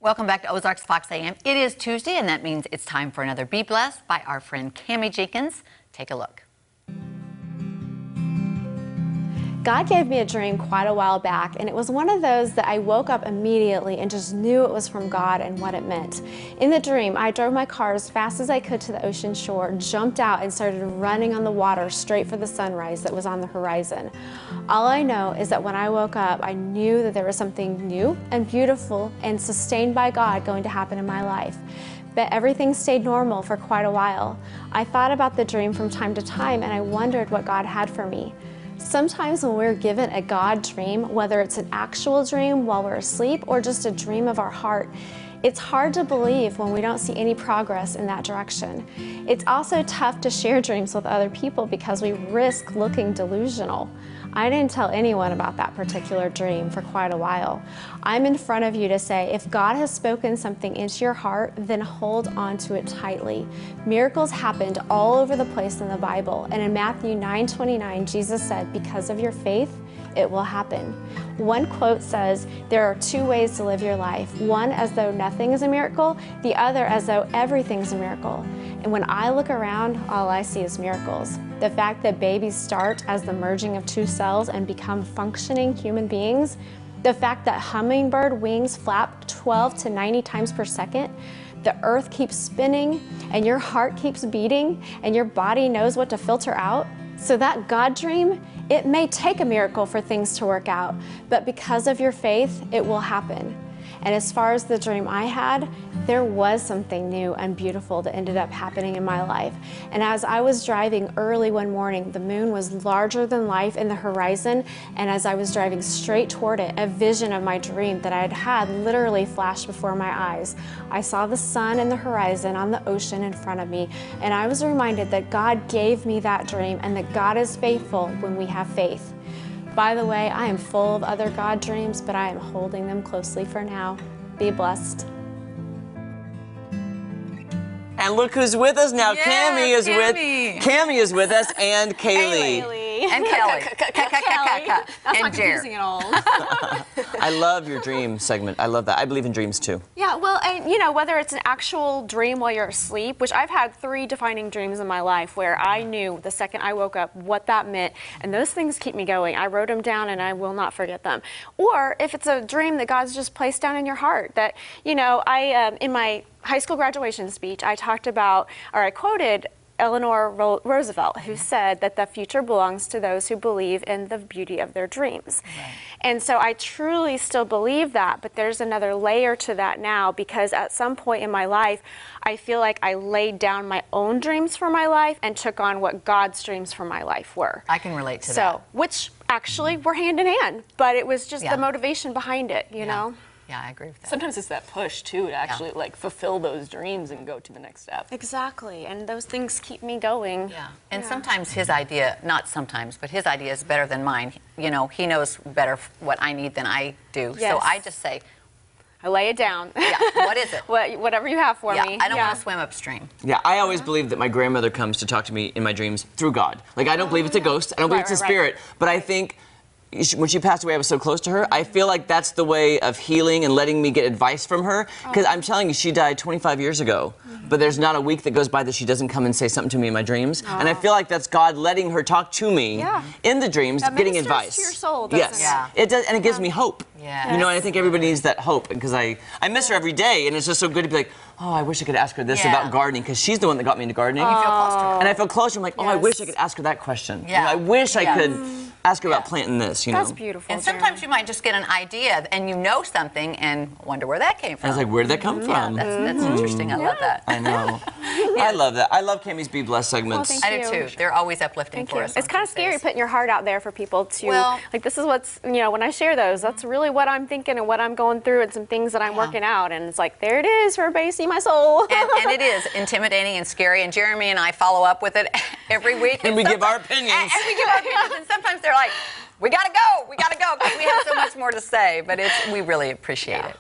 Welcome back to Ozarks Fox AM. It is Tuesday, and that means it's time for another Be Blessed by our friend Cami Jenkins. Take a look. God gave me a dream quite a while back, and it was one of those that I woke up immediately and just knew it was from God and what it meant. In the dream, I drove my car as fast as I could to the ocean shore, jumped out, and started running on the water straight for the sunrise that was on the horizon. All I know is that when I woke up, I knew that there was something new and beautiful and sustained by God going to happen in my life. But everything stayed normal for quite a while. I thought about the dream from time to time, and I wondered what God had for me. Sometimes when we're given a God dream, whether it's an actual dream while we're asleep or just a dream of our heart, it's hard to believe when we don't see any progress in that direction. It's also tough to share dreams with other people because we risk looking delusional. I didn't tell anyone about that particular dream for quite a while. I'm in front of you to say, if God has spoken something into your heart, then hold on to it tightly. Miracles happened all over the place in the Bible, and in Matthew 9:29, Jesus said, because of your faith, it will happen. One quote says, there are two ways to live your life. One as though nothing is a miracle, the other as though everything's a miracle. And when I look around, all I see is miracles. The fact that babies start as the merging of two cells and become functioning human beings, the fact that hummingbird wings flap 12 to 90 times per second, the earth keeps spinning and your heart keeps beating and your body knows what to filter out. So that God dream, it may take a miracle for things to work out, but because of your faith, it will happen. And as far as the dream I had, there was something new and beautiful that ended up happening in my life. And as I was driving early one morning, the moon was larger than life in the horizon, and as I was driving straight toward it, a vision of my dream that I had had literally flashed before my eyes. I saw the sun and the horizon on the ocean in front of me, and I was reminded that God gave me that dream and that God is faithful when we have faith. By the way, I am full of other God dreams, but I am holding them closely for now. Be blessed. And look who's with us now. Yes, Cami is with us, and Kaylee. And Kelly. That's and not confusing at all. I love your dream segment. I love that. I believe in dreams too. Yeah, well, and you know, whether it's an actual dream while you're asleep, which I've had 3 defining dreams in my life where I knew the second I woke up what that meant, and those things keep me going. I wrote them down and I will not forget them. Or if it's a dream that God's just placed down in your heart that, you know, in my high school graduation speech, I talked about, or I quoted Eleanor Roosevelt, who said that the future belongs to those who believe in the beauty of their dreams. Right. And so I truly still believe that, but there's another layer to that now, because at some point in my life, I feel like I laid down my own dreams for my life and took on what God's dreams for my life were. I can relate to that. So, which actually were hand in hand, but it was just the motivation behind it, you know? Yeah, I agree with that. Sometimes it's that push, too, to actually, like, fulfill those dreams and go to the next step. Exactly, and those things keep me going. Yeah, and sometimes his idea, not sometimes, but his idea is better than mine. You know, he knows better what I need than I do. Yes. So I just say, I lay it down. yeah, what is it? Whatever you have for me. I don't want to swim upstream. Yeah, I always believe that my grandmother comes to talk to me in my dreams through God. Like, I don't believe it's a ghost. I don't believe it's a spirit. But I think when she passed away, I was so close to her. I feel like that's the way of healing and letting me get advice from her. Because I'm telling you, she died 25 years ago. But there's not a week that goes by that she doesn't come and say something to me in my dreams. And I feel like that's God letting her talk to me in the dreams, that getting advice. To your soul, doesn't yes, it? Yeah. It does, and it gives me hope. Yes. You know, and I think everybody needs that hope, because I miss her every day, and it's just so good to be like, oh, I wish I could ask her this about gardening, because she's the one that got me into gardening. You feel close to her. And I feel closer. I'm like, oh, I wish I could ask her that question. Yeah. You know, I wish I could ask her about planting this, you know. That's beautiful. And sometimes you might just get an idea and you know something and wonder where that came from. I was like, where did that come from? That's interesting. I love that. I know. I love that. I love Cami's Be Blessed segments. Thank I do too. They're always uplifting for us. It's kind of scary putting your heart out there for people to, like, this is what's, you know, when I share those, that's really what I'm thinking and what I'm going through and some things that I'm working out. And it's like, there it is for everybody to see my soul. And it is intimidating and scary. And Jeremy and I follow up with it every week. And we give our opinions. And we give our opinions. And sometimes they're like, we gotta go, because we have so much more to say. But we really appreciate it.